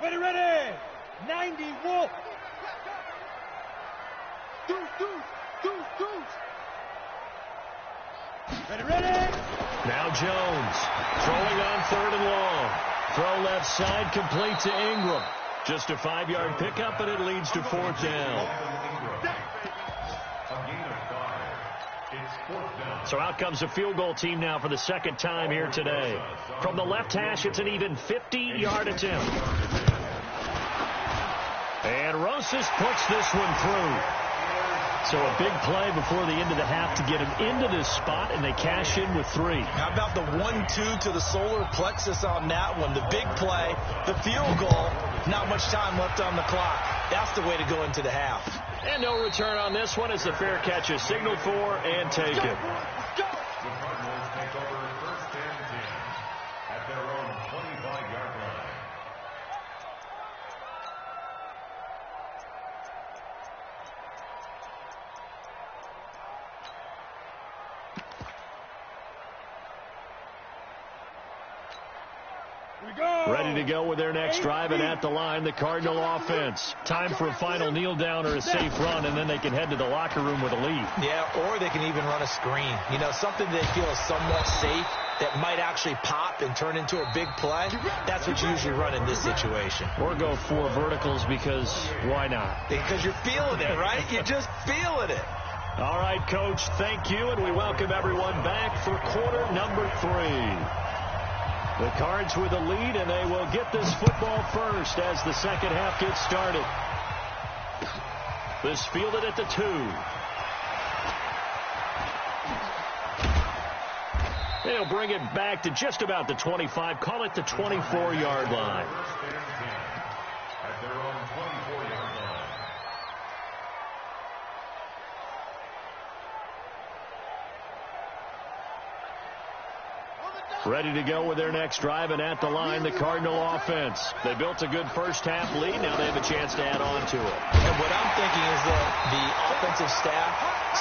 Ready. 90 wolf. Ready. Now Jones throwing on 3rd and long. Throw left side complete to Ingram. Just a 5-yard pickup, and it leads to 4th down. So out comes a field goal team now for the 2nd time here today. From the left hash, it's an even 50-yard attempt. And Rosas puts this one through. So a big play before the end of the half to get him into this spot, and they cash in with 3. How about the 1-2 to the solar plexus on that one? The big play, the field goal, not much time left on the clock. That's the way to go into the half. And no return on this one as the fair catch is signaled for and taken. The Cardinals take over 1st and 10 at their own 25-yard line. Ready to go with their next drive, and at the line, the Cardinal offense. Time for a final kneel down or a safe run, and then they can head to the locker room with a lead. Yeah, or they can even run a screen. You know, something they feel is somewhat safe that might actually pop and turn into a big play. That's what you usually run in this situation. Or go 4 verticals because why not? Because you're feeling it, right? You're just feeling it. All right, Coach, thank you, and we welcome everyone back for quarter number 3. The Cards with a lead, and they will get this football first as the 2nd half gets started. This fielded at the 2. They'll bring it back to just about the 25, call it the 24-yard line. At their own 24-yard line. Ready to go with their next drive, and at the line, the Cardinal offense. They built a good first half lead. Now they have a chance to add on to it. And what I'm thinking is that the offensive staff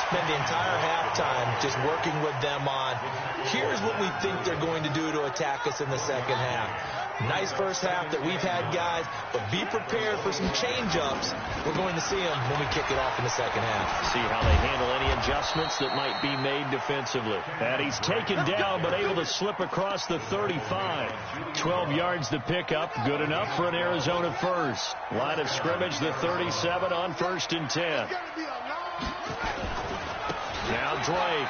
spend the entire halftime just working with them on, here's what we think they're going to do to attack us in the 2nd half. Nice first half that we've had, guys, but be prepared for some change-ups. We're going to see them when we kick it off in the 2nd half. See how they handle any adjustments that might be made defensively. And he's taken down but able to slip across the 35. 12 yards to pick up. Good enough for an Arizona first. Line of scrimmage, the 37 on 1st and 10. Now Drake.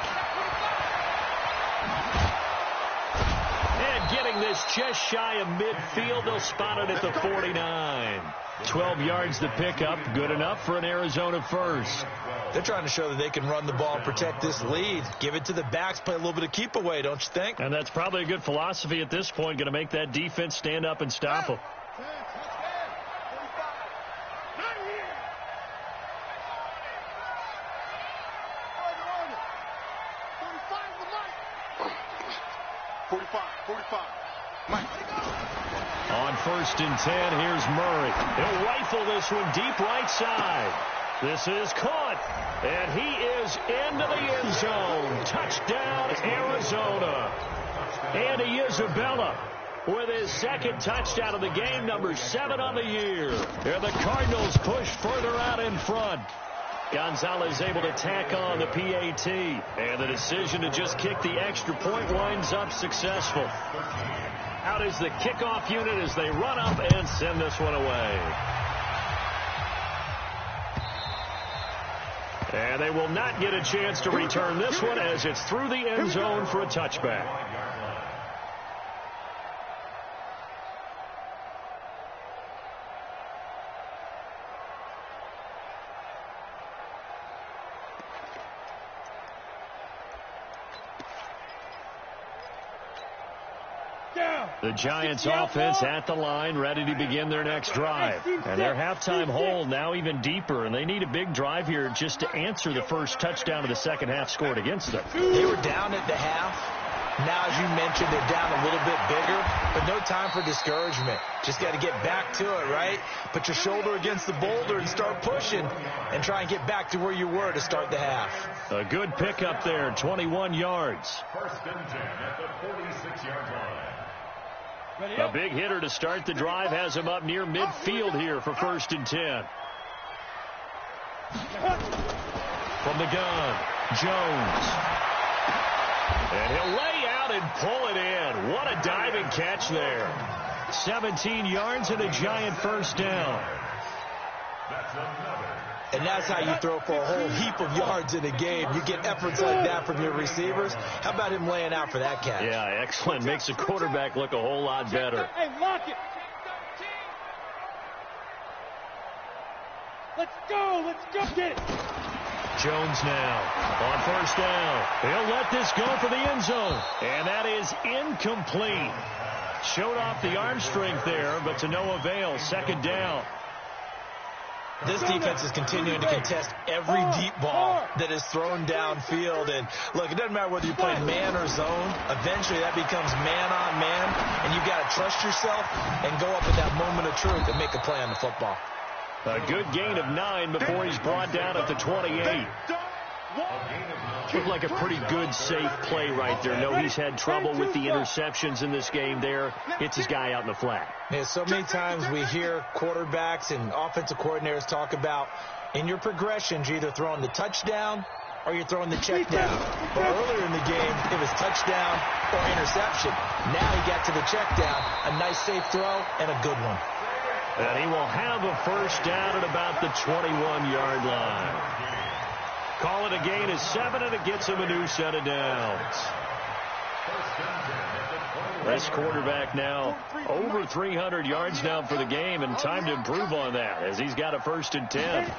And getting this just shy of midfield. They'll spot it at the 49. 12 yards to pick up. Good enough for an Arizona first. They're trying to show that they can run the ball and protect this lead. Give it to the backs, play a little bit of keep away, don't you think? And that's probably a good philosophy at this point, going to make that defense stand up and stop them. On 1st and 10, here's Murray. He'll rifle this one deep right side. This is caught, and he is into the end zone. Touchdown, Arizona. Andy Isabella with his 2nd touchdown of the game, number 7 on the year. And the Cardinals push further out in front. Gonzalez able to tack on the PAT, and the decision to just kick the extra point winds up successful. Out is the kickoff unit as they run up and send this one away. And they will not get a chance to return this one as it's through the end zone for a touchback. The Giants offense at the line, ready to begin their next drive. And their halftime hole now even deeper, and they need a big drive here just to answer the first touchdown of the 2nd half scored against them. They were down at the half. Now, as you mentioned, they're down a little bit bigger, but no time for discouragement. Just got to get back to it, right? Put your shoulder against the boulder and start pushing and try and get back to where you were to start the half. A good pickup there, 21 yards. 1st and 10 at the 46-yard line. A big hitter to start the drive has him up near midfield here for 1st and 10. From the gun, Jones. And he'll lay out and pull it in. What a diving catch there. 17 yards and a giant 1st down. And that's how you throw for a whole heap of yards in a game. You get efforts like that from your receivers. How about him laying out for that catch? Yeah, excellent. Makes the quarterback look a whole lot better. Hey, lock it. Let's go. Get it. Jones now on 1st down. He'll let this go for the end zone. And that is incomplete. Showed off the arm strength there, but to no avail. 2nd down. This defense is continuing to contest every deep ball that is thrown downfield. And, look, it doesn't matter whether you're playing man or zone. Eventually, that becomes man-on-man, and you've got to trust yourself and go up at that moment of truth and make a play on the football. A good gain of 9 before he's brought down at the 28. Looked like a pretty good, safe play right there. No, he's had trouble with the interceptions in this game there. Hits his guy out in the flat. Yeah, so many times we hear quarterbacks and offensive coordinators talk about in your progressions, you're either throwing the touchdown or you're throwing the check down. But earlier in the game, it was touchdown or interception. Now he got to the check down, a nice safe throw, and a good one. And he will have a 1st down at about the 21-yard line. Call it a gain of 7, and it gets him a new set of downs. This quarterback now over 300 yards now for the game, and time to improve on that as he's got a 1st and 10.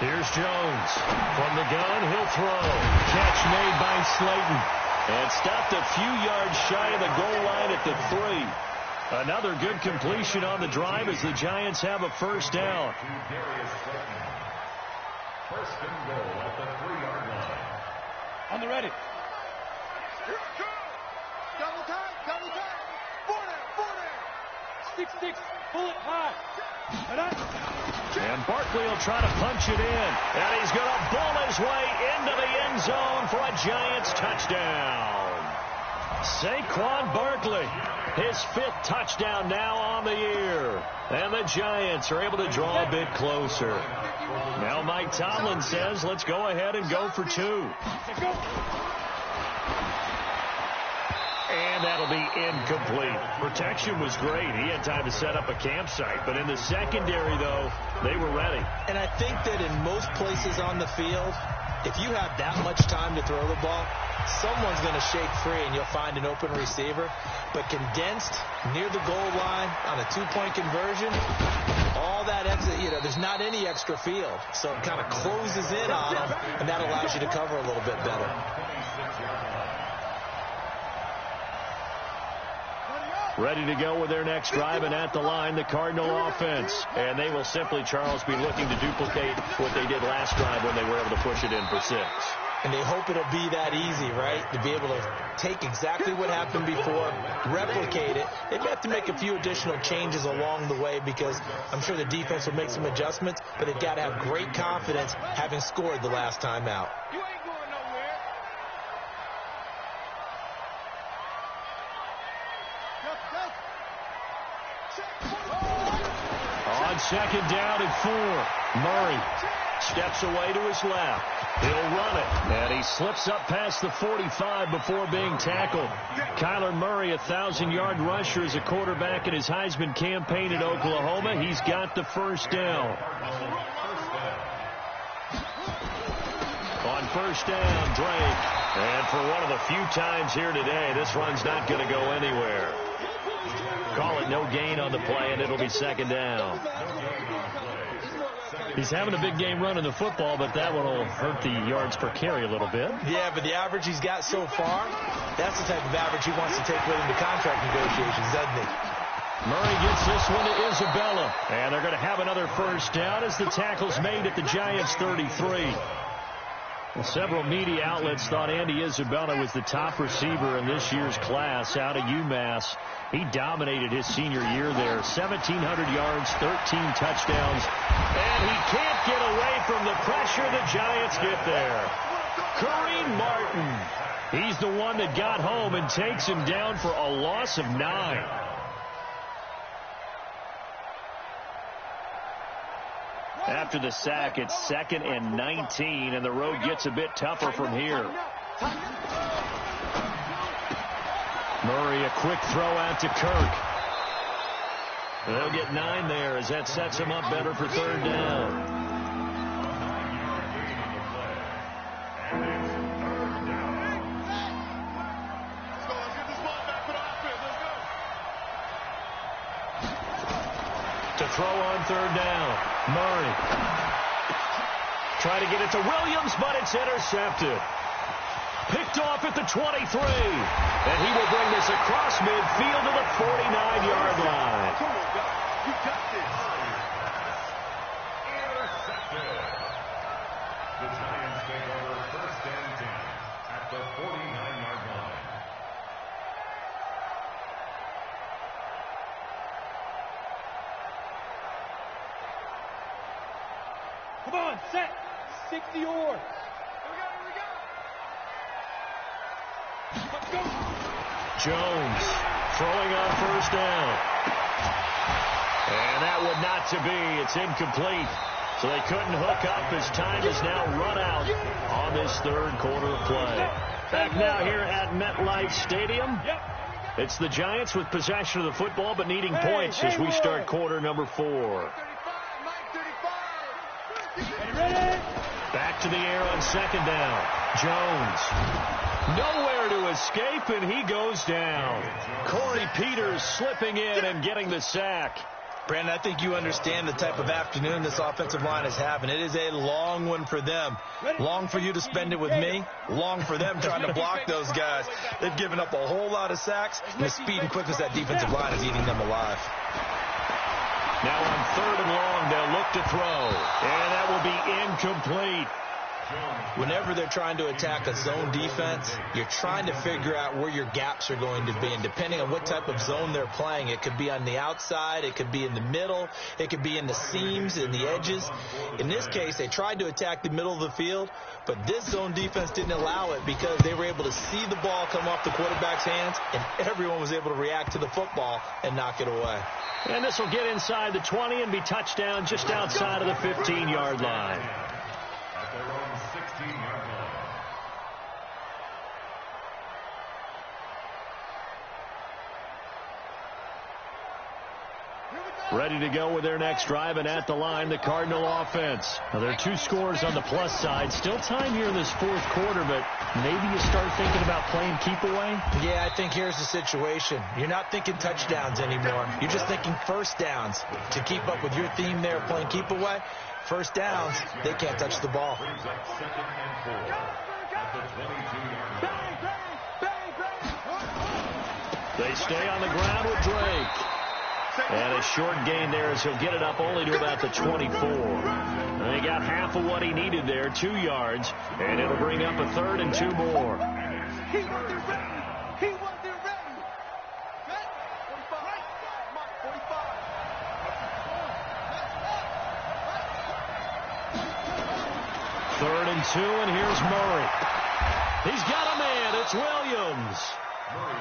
Here's Jones. From the gun, he'll throw. Catch made by Slayton. And stopped a few yards shy of the goal line at the 3. Another good completion on the drive as the Giants have a 1st down. 1st and goal at the 3-yard line. On the ready. Double time. 40. 6-6. Pull it high. And Barkley will try to punch it in. And he's going to bull his way into the end zone for a Giants touchdown. Saquon Barkley, his 5th touchdown now on the year. And the Giants are able to draw a bit closer. Now Mike Tomlin says, let's go ahead and go for 2. And that'll be incomplete. Protection was great. He had time to set up a campsite. But in the secondary, though, they were ready. And I think that in most places on the field, if you have that much time to throw the ball, someone's going to shake free and you'll find an open receiver. But condensed near the goal line on a 2-point conversion, all that exit, there's not any extra field. So it kind of closes in on them, and that allows you to cover a little bit better. Ready to go with their next drive, and at the line, the Cardinal offense. And they will simply, Charles, be looking to duplicate what they did last drive when they were able to push it in for 6. And they hope it'll be that easy, right? To be able to take exactly what happened before, replicate it. They may have to make a few additional changes along the way because I'm sure the defense will make some adjustments, but they've got to have great confidence having scored the last time out. You ain't going nowhere. On 2nd down and 4, Murray steps away to his left. He'll run it, and he slips up past the 45 before being tackled. Kyler Murray, 1,000-yard rusher as a quarterback in his Heisman campaign at Oklahoma. He's got the 1st down. On 1st down, Drake. And for one of the few times here today, this run's not going to go anywhere. Call it no gain on the play, and it'll be 2nd down. He's having a big game running the football, but that one will hurt the yards per carry a little bit. Yeah, but the average he's got so far, that's the type of average he wants to take with him to contract negotiations, doesn't he? Murray gets this one to Isabella, and they're going to have another 1st down as the tackle's made at the Giants' 33. Well, several media outlets thought Andy Isabella was the top receiver in this year's class out of UMass. He dominated his senior year there. 1,700 yards, 13 touchdowns. And he can't get away from the pressure. The Giants get there. Kareem Martin. He's the one that got home and takes him down for a loss of 9. After the sack, it's 2nd and 19, and the road gets a bit tougher from here. Murray, a quick throw out to Kirk. They'll get 9 there as that sets him up better for 3rd down. To throw on 3rd down. Murray. Try to get it to Williams, but it's intercepted. Picked off at the 23. And he will bring this across midfield to the 49-yard line. Come on, guys. You got this. Intercepted. The Giants take over 1st and 10 at the 49-yard line. Come on, set. 60 yards. Here we go. Let's go. Jones throwing on 1st down. And that would not to be. It's incomplete. So they couldn't hook up as time is now run out on this 3rd quarter of play. Back now here at MetLife Stadium. It's the Giants with possession of the football but needing points as we start quarter number 4. 35, Mike, 35. Ready? Back to the air on 2nd down. Jones. Nowhere to escape, and he goes down. Corey Peters slipping in and getting the sack. Brandon, I think you understand the type of afternoon this offensive line is having. It is a long one for them. Long for you to spend it with me. Long for them trying to block those guys. They've given up a whole lot of sacks, and the speed and quickness of that defensive line is eating them alive. Now on 3rd and long, they'll look to throw. And that will be incomplete. Whenever they're trying to attack a zone defense, you're trying to figure out where your gaps are going to be. And depending on what type of zone they're playing, it could be on the outside, it could be in the middle, it could be in the seams and the edges. In this case, they tried to attack the middle of the field, but this zone defense didn't allow it because they were able to see the ball come off the quarterback's hands, and everyone was able to react to the football and knock it away. And this will get inside the 20 and be touchdown just outside of the 15-yard line. At their own 16-yard line. Ready to go with their next drive, and at the line, the Cardinal offense. Now, there are 2 scores on the plus side. Still time here in this 4th quarter, but maybe you start thinking about playing keep away? Yeah, I think here's the situation. You're not thinking touchdowns anymore. You're just thinking 1st downs. To keep up with your theme there, playing keep away, 1st downs, they can't touch the ball. Brings up 2nd and 4 at the 22-yard line. They stay on the ground with Drake. And a short gain there as he'll get it up only to about the 24. And he got half of what he needed there, 2 yards, and it'll bring up a 3rd and 2 more. He wasn't ready. He wasn't ready. Set. 45. Mark, 45. 3rd and 2, and here's Murray. He's got a man. It's Williams.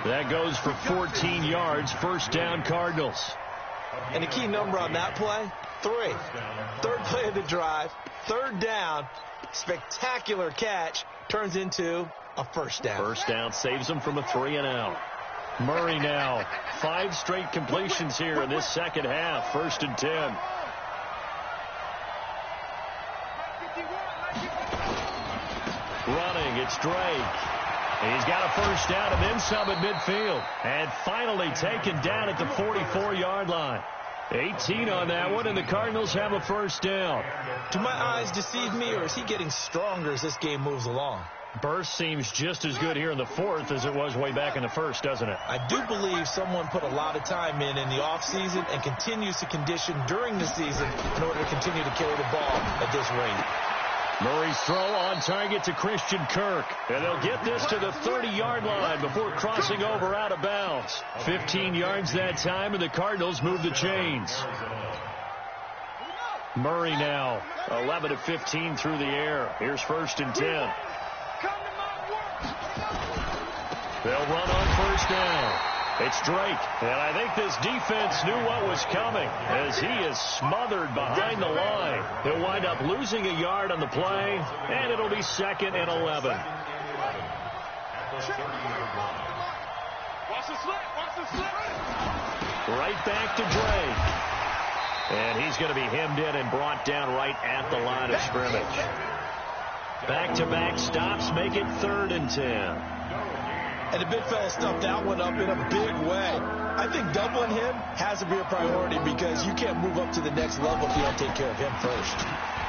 That goes for 14 yards. 1st down, Cardinals. And the key number on that play, 3. 3rd play of the drive, 3rd down, spectacular catch, turns into a 1st down. 1st down saves them from a 3-and-out. Murray now, 5 straight completions here in this 2nd half. 1st and 10. Running, it's Drake. He's got a 1st down and then some at midfield. And finally taken down at the 44-yard line. 18 on that one, and the Cardinals have a 1st down. Do my eyes deceive me, or is he getting stronger as this game moves along? Burst seems just as good here in the 4th as it was way back in the 1st, doesn't it? I do believe someone put a lot of time in the offseason and continues to condition during the season in order to continue to carry the ball at this rate. Murray's throw on target to Christian Kirk. And they'll get this to the 30-yard line before crossing over out of bounds. 15 yards that time, and the Cardinals move the chains. Murray now, 11 of 15 through the air. Here's 1st and 10. Come to my work. They'll run on first down. It's Drake, and I think this defense knew what was coming as he is smothered behind the line. He'll wind up losing a yard on the play, and it'll be 2nd and 11. Watch the slip. Watch the slip. Right back to Drake. And he's going to be hemmed in and brought down right at the line of scrimmage. Back-to-back stops make it 3rd and 10. And the big fella stuffed that one up in a big way. I think doubling him has to be a priority because you can't move up to the next level if you don't take care of him first.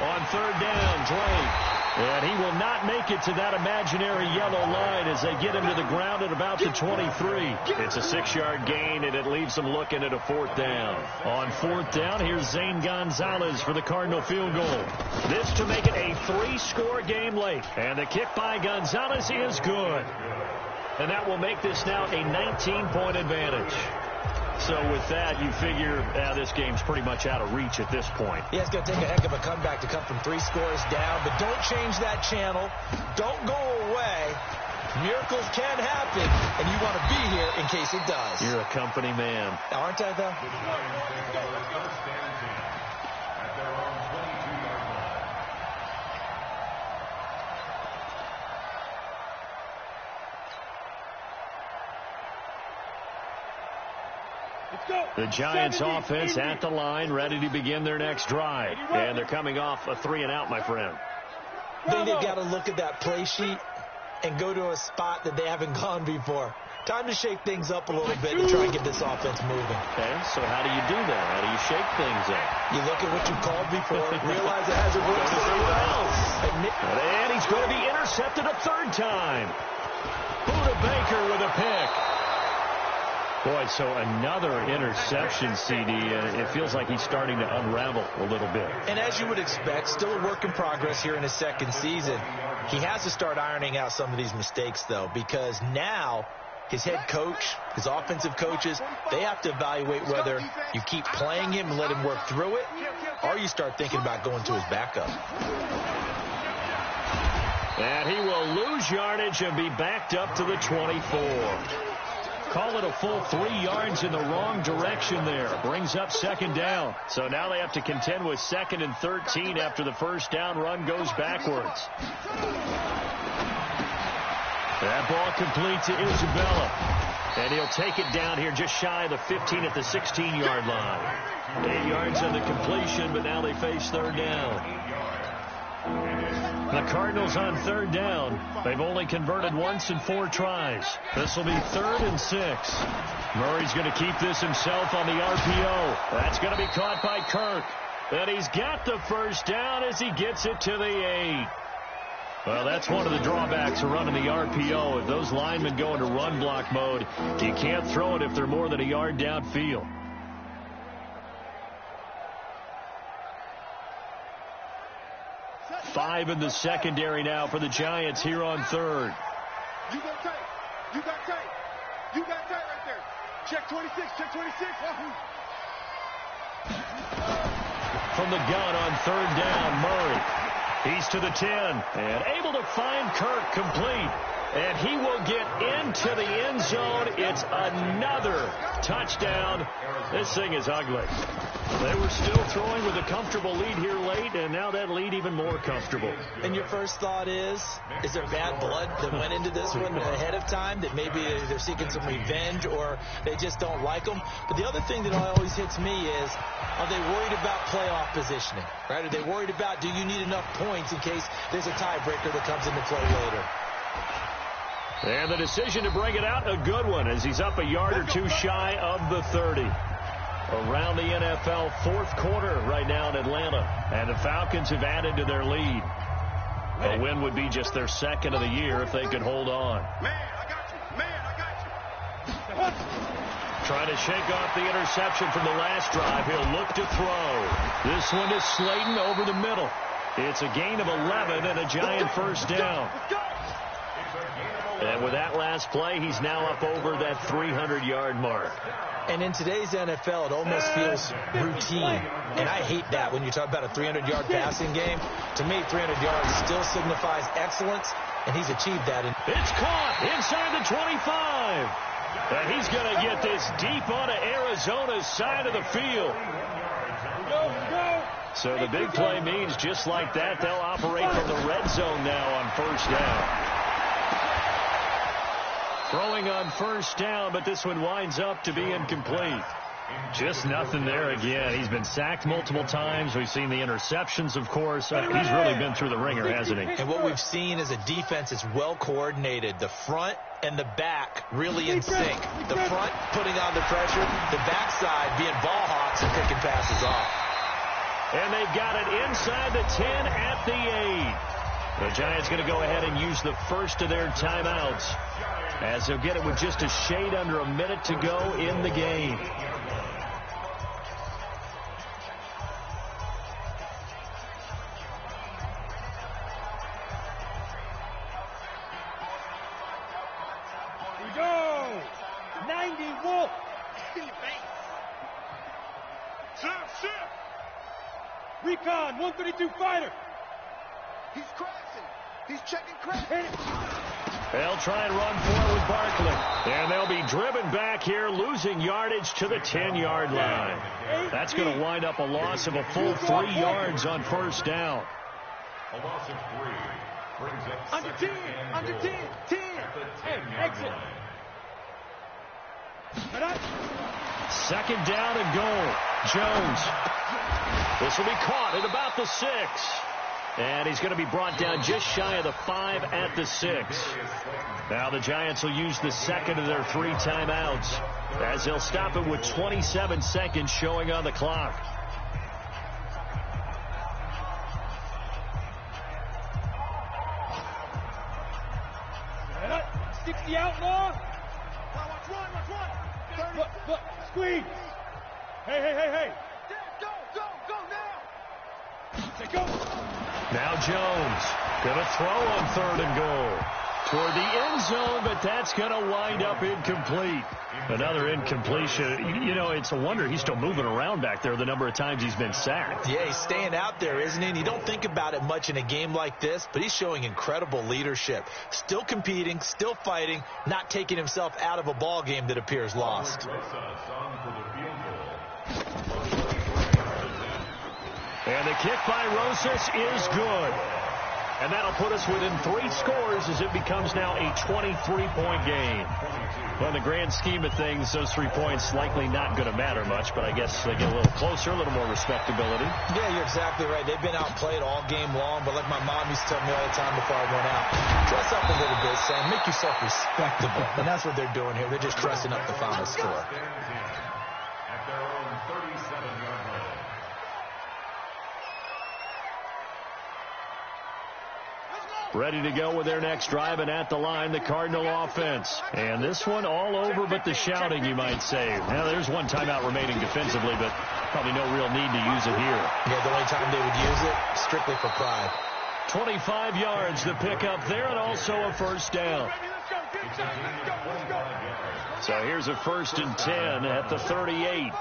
On 3rd down, Drake. And he will not make it to that imaginary yellow line as they get him to the ground at about the 23. It's a 6-yard gain, and it leaves them looking at a 4th down. On 4th down, here's Zane Gonzalez for the Cardinal field goal. This to make it a 3-score game late. And the kick by Gonzalez is good. And that will make this now a 19-point advantage. So with that, you figure this game's pretty much out of reach at this point. Yeah, it's going to take a heck of a comeback to come from 3 scores down. But don't change that channel. Don't go away. Miracles can happen, and you want to be here in case it does. You're a company man. Aren't I, though? The Giants offense at the line, ready to begin their next drive. And they're coming off a 3-and-out, my friend. I think they've got to look at that play sheet and go to a spot that they haven't gone before. Time to shake things up a little bit to try and get this offense moving. Okay, so how do you do that? How do you shake things up? You look at what you called before, realize it hasn't worked for someone else. And he's going to be intercepted a 3rd time. Buda Baker with a pick. Boy, so another interception, CD. It feels like he's starting to unravel a little bit. And as you would expect, still a work in progress here in his 2nd season. He has to start ironing out some of these mistakes, though, because now his head coach, his offensive coaches, they have to evaluate whether you keep playing him and let him work through it, or you start thinking about going to his backup. And he will lose yardage and be backed up to the 24. Call it a full 3 yards in the wrong direction there. Brings up 2nd down. So now they have to contend with 2nd and 13 after the 1st down run goes backwards. That ball complete to Isabella. And he'll take it down here just shy of the 15 at the 16-yard line. 8 yards on the completion, but now they face 3rd down. The Cardinals on 3rd down. They've only converted once in 4 tries. This will be 3rd and 6. Murray's going to keep this himself on the RPO. That's going to be caught by Kirk. And he's got the 1st down as he gets it to the 8. Well, that's one of the drawbacks of running the RPO. If those linemen go into run block mode, you can't throw it if they're more than a yard downfield. Five in the secondary now for the Giants here on 3rd. You got tight. You got tight. You got tight right there. Check 26. Check 26. From the gun on 3rd down, Murray. He's to the 10 and able to find Kirk complete. And he will get into the end zone. It's another touchdown. This thing is ugly. They were still throwing with a comfortable lead here late, and now that lead even more comfortable. And your first thought is there bad blood that went into this one ahead of time, that maybe they're seeking some revenge or they just don't like them? But the other thing that always hits me is, are they worried about playoff positioning? Right? Are they worried about, do you need enough points in case there's a tiebreaker that comes into play later? And the decision to bring it out, a good one, as he's up a yard or 2 shy of the 30. Around the NFL, 4th quarter right now in Atlanta. And the Falcons have added to their lead. A win would be just their 2nd of the year if they could hold on. Man, I got you. Man, I got you. Trying to shake off the interception from the last drive. He'll look to throw. This one is Slayton over the middle. It's a gain of 11 and a Giant 1st down. And with that last play, he's now up over that 300-yard mark. And in today's NFL, it almost feels routine. And I hate that when you talk about a 300-yard passing game. To me, 300 yards still signifies excellence, and he's achieved that. It's caught inside the 25. And he's going to get this deep onto Arizona's side of the field. So the big play means just like that, they'll operate from the red zone now on first down. Throwing on first down, but this one winds up to be incomplete. Just nothing there again. He's been sacked multiple times. We've seen the interceptions, of course. He's really been through the ringer, hasn't he? And what we've seen is a defense that's well coordinated. The front and the back really in sync. The front putting on the pressure, the backside being ball hawks and picking passes off. And they've got it inside the 10 at the 8. The Giants going to go ahead and use the first of their timeouts, as they'll get it with just a shade under a minute to go in the game. Here we go. 90 Wolf. Shift. Recon, 132 fighter. He's crashing. He's checking crash. They'll try and run forward with Barkley. And they'll be driven back here, losing yardage to the 10-yard line. That's going to wind up a loss of a full 3 yards on first down. A loss of 3 brings up Under 10. Under 10. 10. Hey, exit. Second down and goal. Jones. This will be caught at about the 6. And he's going to be brought down just shy of the 5 at the 6. Now the Giants will use the second of their 3 timeouts, as they'll stop it with 27 seconds showing on the clock. Run. 60 outlaw. Watch one. Look, squeeze. Hey. Go now. Say go. Now Jones going to throw on 3rd and goal toward the end zone, but that's going to wind up incomplete. Another incompletion. You know, it's a wonder he's still moving around back there the number of times he's been sacked. Yeah, he's staying out there, isn't he? And you don't think about it much in a game like this, but he's showing incredible leadership. Still competing, still fighting, not taking himself out of a ball game that appears lost. And the kick by Rosas is good. And that'll put us within 3 scores as it becomes now a 23-point game. Well, in the grand scheme of things, those 3 points likely not going to matter much, but I guess they get a little closer, a little more respectability. Yeah, you're exactly right. They've been outplayed all game long, but like my mom used to tell me all the time before I went out, dress up a little bit, Sam. Make yourself respectable. And that's what they're doing here. They're just dressing up the final score. At their own 37-yard line. Ready to go with their next drive, and at the line, the Cardinal offense. And this one all over but the shouting, you might say. Now, there's one timeout remaining defensively, but probably no real need to use it here. Yeah, the only time they would use it, strictly for pride. 25 yards to pick up there, and also a first down. So here's a 1st and 10 at the 38.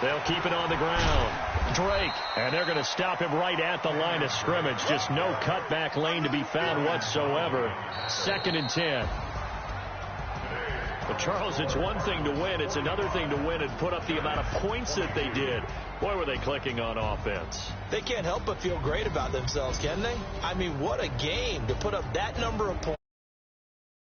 They'll keep it on the ground. Drake, and they're going to stop him right at the line of scrimmage. Just no cutback lane to be found whatsoever. 2nd and 10. But, Charles, it's one thing to win. It's another thing to win and put up the amount of points that they did. Boy, were they clicking on offense. They can't help but feel great about themselves, can they? I mean, what a game to put up that number of points.